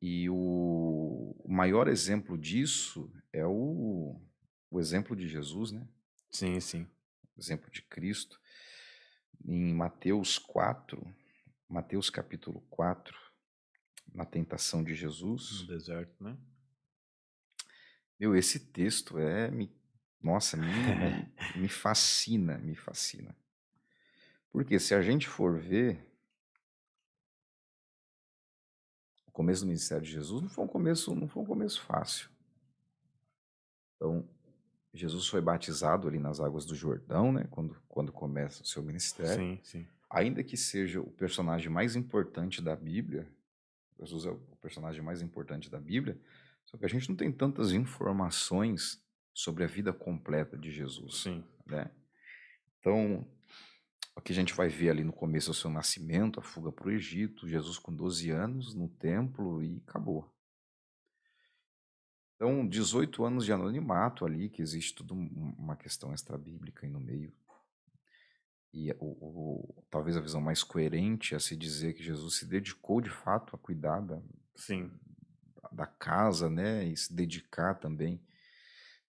E o maior exemplo disso é o exemplo de Jesus, né? Sim, sim. O exemplo de Cristo. Em Mateus capítulo 4, na tentação de No Jesus. deserto, né? Meu, esse texto nossa, me fascina, me fascina. Porque se a gente for ver, o começo do ministério de Jesus não foi um começo fácil. Então, Jesus foi batizado ali nas águas do Jordão, né, quando começa o seu ministério. Sim, sim. Ainda que seja o personagem mais importante da Bíblia, Jesus é o personagem mais importante da Bíblia, só que a gente não tem tantas informações sobre a vida completa de Jesus, Sim. né? Então, o que a gente vai ver ali no começo é o seu nascimento, a fuga para o Egito, Jesus com 12 anos no templo e acabou. Então, 18 anos de anonimato ali, que existe toda uma questão extra-bíblica aí no meio. E talvez a visão mais coerente é se dizer que Jesus se dedicou de fato a cuidar Sim. da casa, né? E se dedicar também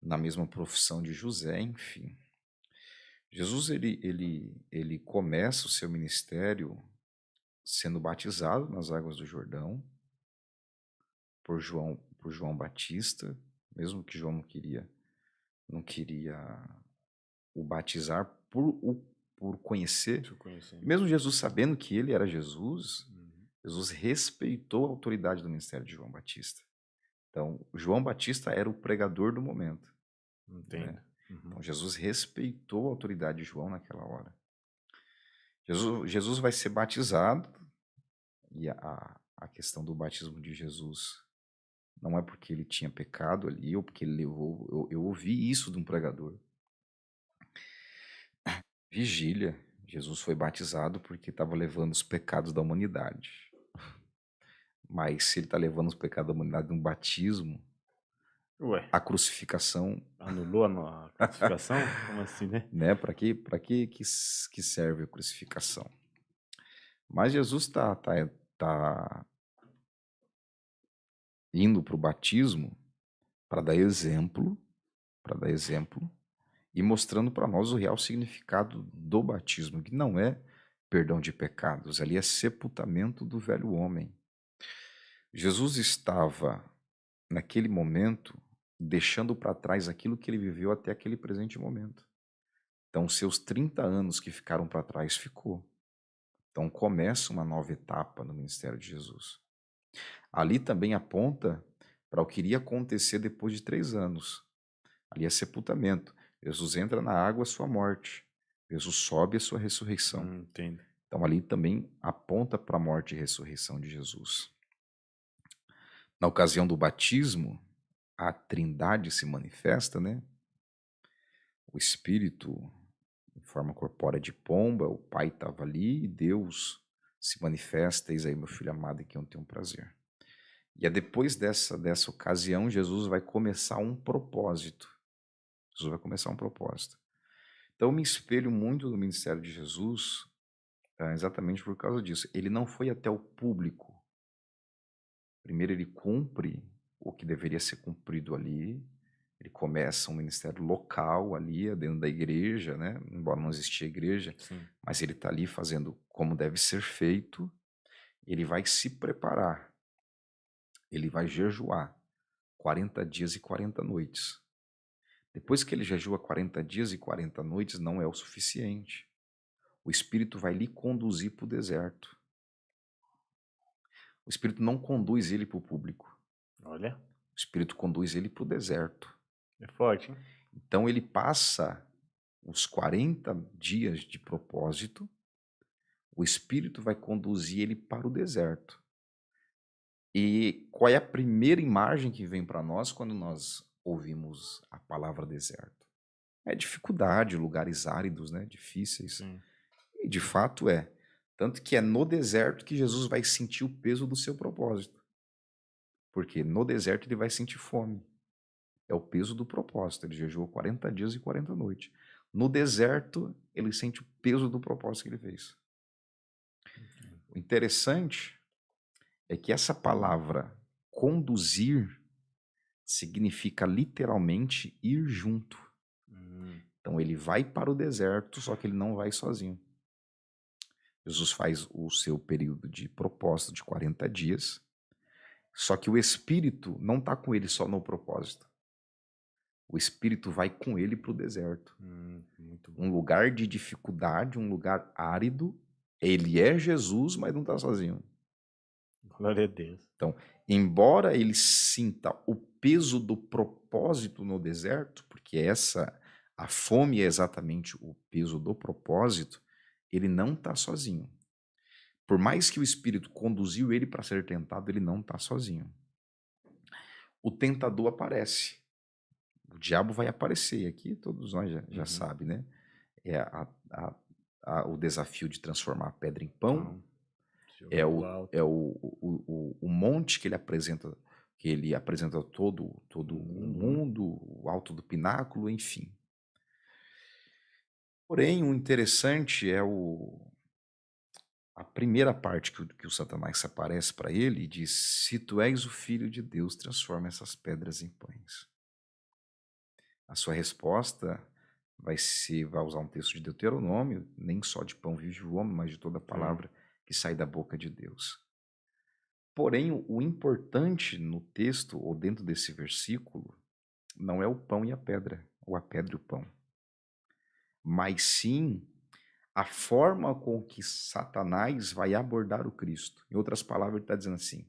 na mesma profissão de José, enfim. Jesus, ele começa o seu ministério sendo batizado nas águas do Jordão por João Batista, mesmo que João não queria o batizar por conhecer. Deixa eu conhecer, E né? mesmo Jesus sabendo que ele era Jesus, Uhum. Jesus respeitou a autoridade do ministério de João Batista. Então, João Batista era o pregador do momento, né? Entendo. Uhum. Então, Jesus respeitou a autoridade de João naquela hora. Jesus vai ser batizado, e a questão do batismo de Jesus não é porque ele tinha pecado ali, ou porque ele levou. Eu ouvi isso de um pregador. Vigília. Jesus foi batizado porque estava levando os pecados da humanidade. Mas se ele está levando os pecados da humanidade num batismo, Ué, a crucificação, anulou a classificação? Como assim, né? né? Para que serve a crucificação? Mas Jesus tá indo para o batismo para dar exemplo, para dar exemplo e mostrando para nós o real significado do batismo, que não é perdão de pecados, ali é sepultamento do velho homem. Jesus estava, naquele momento, deixando para trás aquilo que ele viveu até aquele presente momento. Então, seus 30 anos que ficaram para trás ficou. Então, começa uma nova etapa no ministério de Jesus. Ali também aponta para o que iria acontecer depois de 3 anos. Ali é sepultamento. Jesus entra na água, a sua morte. Jesus sobe, a sua ressurreição. Entendo. Então, ali também aponta para a morte e ressurreição de Jesus. Na ocasião do batismo, a Trindade se manifesta, né? O Espírito, em forma corpórea de pomba, o Pai estava ali e Deus se manifesta. Eis aí, meu filho amado, em quem eu tenho prazer. E é depois dessa ocasião, Jesus vai começar um propósito. Jesus vai começar um propósito. Então, eu me espelho muito no ministério de Jesus, exatamente por causa disso. Ele não foi até o público. Primeiro, ele cumpre o que deveria ser cumprido ali. Ele começa um ministério local ali, dentro da igreja, né? Embora não existia igreja, Sim. mas ele está ali fazendo como deve ser feito. Ele vai se preparar. Ele vai jejuar 40 dias e 40 noites. Depois que ele jejua 40 dias e 40 noites, não é o suficiente. O Espírito vai lhe conduzir para o deserto. O Espírito não conduz ele para o público. Olha, O Espírito conduz ele para o deserto. é forte, hein? Então ele passa os 40 dias de propósito, o Espírito vai conduzir ele para o deserto. E qual é a primeira imagem que vem para nós quando nós ouvimos a palavra deserto? É dificuldade, lugares áridos, né? Difíceis. Sim. E de fato é. Tanto que é no deserto que Jesus vai sentir o peso do seu propósito. Porque no deserto ele vai sentir fome. É o peso do propósito. Ele jejuou 40 dias e 40 noites. No deserto, ele sente o peso do propósito que ele fez. O interessante é que essa palavra conduzir significa literalmente ir junto. Então ele vai para o deserto, só que ele não vai sozinho. Jesus faz o seu período de propósito de 40 dias, só que o Espírito não está com ele só no propósito. O Espírito vai com ele para o deserto. Muito bom. Um lugar de dificuldade, um lugar árido. Ele é Jesus, mas não está sozinho. Glória a Deus. Então, embora ele sinta o peso do propósito no deserto, porque a fome é exatamente o peso do propósito, ele não está sozinho. Por mais que o Espírito conduziu ele para ser tentado, ele não está sozinho. O tentador aparece. O diabo vai aparecer aqui, todos nós já sabem, né? É o desafio de transformar a pedra em pão. É o monte que ele apresenta todo o mundo, o alto do pináculo, enfim. Porém, o interessante é a primeira parte que o Satanás aparece para ele e diz: se tu és o filho de Deus, transforma essas pedras em pães. A sua resposta vai usar um texto de Deuteronômio, nem só de pão vive o homem, mas de toda palavra que sai da boca de Deus. Porém, o importante no texto, ou dentro desse versículo, não é o pão e a pedra, ou a pedra e o pão, mas sim a forma com que Satanás vai abordar o Cristo. Em outras palavras, ele está dizendo assim: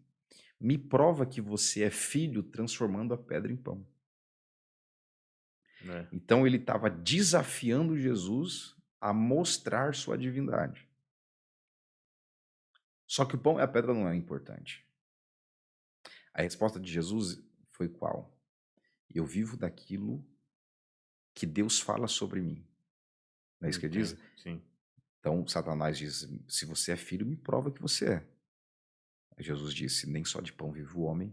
me prova que você é filho, transformando a pedra em pão. Então ele estava desafiando Jesus a mostrar sua divindade. Só que o pão e a pedra não é importante. A resposta de Jesus foi qual? Eu vivo daquilo que Deus fala sobre mim. Não é isso que ele diz? Sim. Então Satanás diz: se você é filho, me prova que você é. Jesus disse: nem só de pão vive o homem,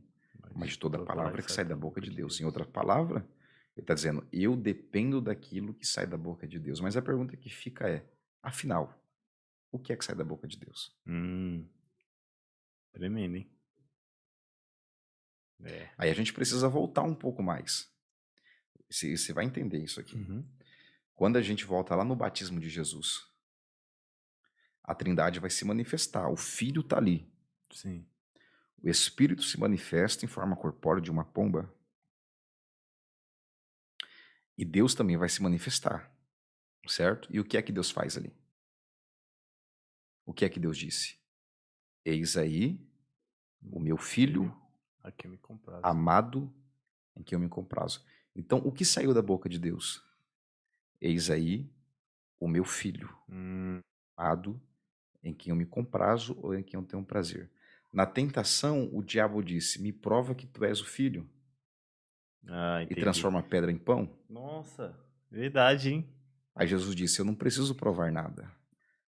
mas de toda palavra que sai da boca de Deus. Em outra palavra, ele está dizendo: eu dependo daquilo que sai da boca de Deus. Mas a pergunta que fica é: afinal, o que é que sai da boca de Deus? Tremendo, hein? Aí a gente precisa voltar um pouco mais. Você vai entender isso aqui. Quando a gente volta lá no batismo de Jesus, a Trindade vai se manifestar. O Filho está ali. Sim. O Espírito se manifesta em forma corpórea de uma pomba. E Deus também vai se manifestar. Certo? E o que é que Deus faz ali? O que é que Deus disse? Eis aí o meu filho amado em quem eu me comprazo. Então, o que saiu da boca de Deus? Eis aí o meu filho amado em quem eu me comprazo ou em quem eu tenho prazer. Na tentação, o diabo disse: me prova que tu és o filho. E transforma a pedra em pão. Nossa, verdade, hein? Aí Jesus disse: eu não preciso provar nada,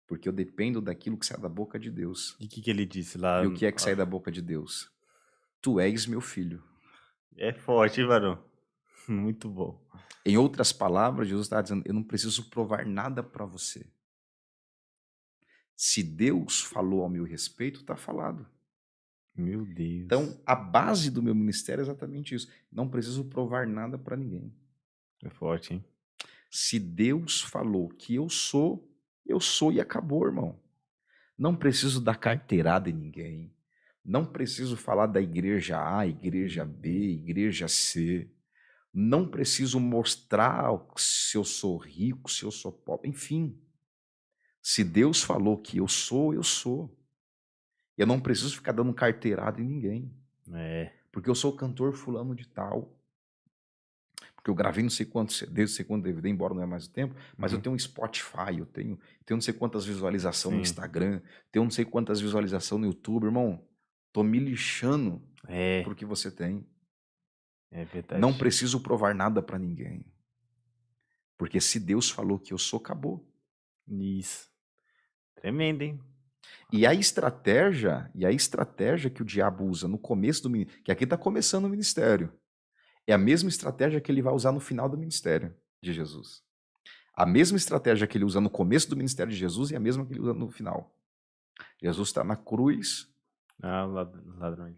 porque eu dependo daquilo que sai da boca de Deus. E o que ele disse lá? E o que é que sai da boca de Deus? Tu és meu filho. É forte, hein, varão? Muito bom. Em outras palavras, Jesus está dizendo: eu não preciso provar nada para você. Se Deus falou ao meu respeito, está falado. Meu Deus. Então, a base do meu ministério é exatamente isso. Não preciso provar nada para ninguém. É forte, hein? Se Deus falou que eu sou e acabou, irmão. Não preciso dar carteirada em ninguém. Não preciso falar da igreja A, igreja B, igreja C. Não preciso mostrar se eu sou rico, se eu sou pobre. Enfim, se Deus falou que eu sou, eu sou. Eu não preciso ficar dando carteirada em ninguém. Porque eu sou cantor fulano de tal. Porque eu gravei não sei quantos CDs, não sei quanto DVD, embora não é mais o tempo, mas eu tenho um Spotify, eu tenho não sei quantas visualizações no Instagram, tenho não sei quantas visualizações no YouTube, irmão. Tô me lixando por que você tem. É verdade. Não preciso provar nada para ninguém. Porque se Deus falou que eu sou, acabou. Isso. Tremendo, hein? E a estratégia que o diabo usa no começo do ministério, que aqui está começando o ministério, é a mesma estratégia que ele vai usar no final do ministério de Jesus. A mesma estratégia que ele usa no começo do ministério de Jesus é a mesma que ele usa no final. Jesus está na cruz. Ladrão.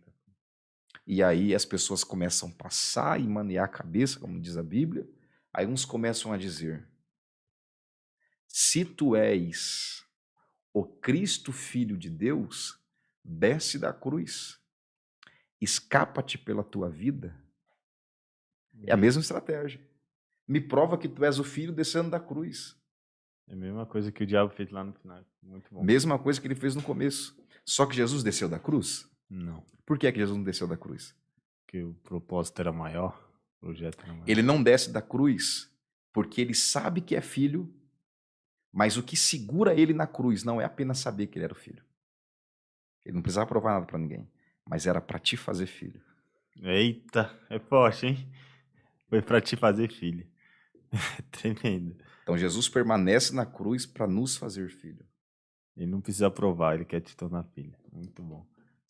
E aí as pessoas começam a passar e manear a cabeça, como diz a Bíblia. Aí uns começam a dizer: se tu és o Cristo, Filho de Deus, desce da cruz, escapa-te pela tua vida. É a mesma estratégia. Me prova que tu és o Filho descendo da cruz. É a mesma coisa que o diabo fez lá no final. Muito bom. Mesma coisa que ele fez no começo. Só que Jesus desceu da cruz? Não, Por que Jesus não desceu da cruz? porque o propósito era maior, o projeto era maior. Ele não desce da cruz porque ele sabe que é filho, mas o que segura ele na cruz não é apenas saber que ele era o filho. Ele não precisava provar nada para ninguém, mas era para te fazer filho. Eita, é forte, hein? Foi pra te fazer filho. Tremendo. Então Jesus permanece na cruz para nos fazer filho. Ele não precisa provar, ele quer te tornar filho. Muito bom.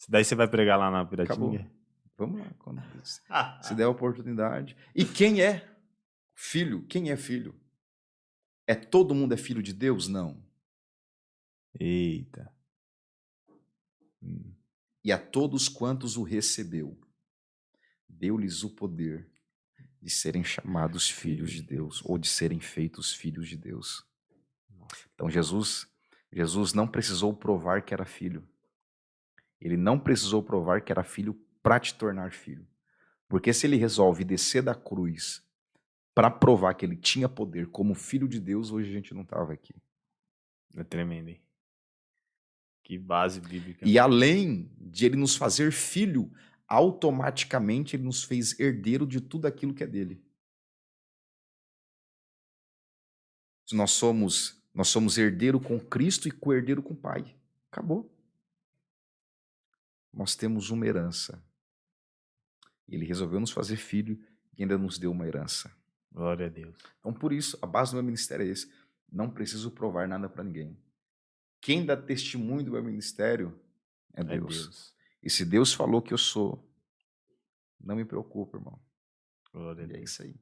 Daí você vai pregar lá na Acabou. Piratinga? Vamos lá, quando se der a oportunidade. E quem é filho? Quem é filho? É todo mundo é filho de Deus? Não. Eita. E a todos quantos o recebeu, deu-lhes o poder de serem chamados filhos de Deus, ou de serem feitos filhos de Deus. Então Jesus não precisou provar que era filho. Ele não precisou provar que era filho para te tornar filho. Porque se ele resolve descer da cruz para provar que ele tinha poder como filho de Deus, hoje a gente não estava aqui. É tremendo, hein? Que base bíblica. E além de ele nos fazer filho, automaticamente ele nos fez herdeiro de tudo aquilo que é dele. Nós somos herdeiro com Cristo e co-herdeiro com o Pai. Acabou. Nós temos uma herança. Ele resolveu nos fazer filho e ainda nos deu uma herança. Glória a Deus. Então, por isso, a base do meu ministério é esse. Não preciso provar nada para ninguém. Quem dá testemunho do meu ministério é Deus. E se Deus falou que eu sou, não me preocupa, irmão. Glória a E é Deus. isso aí.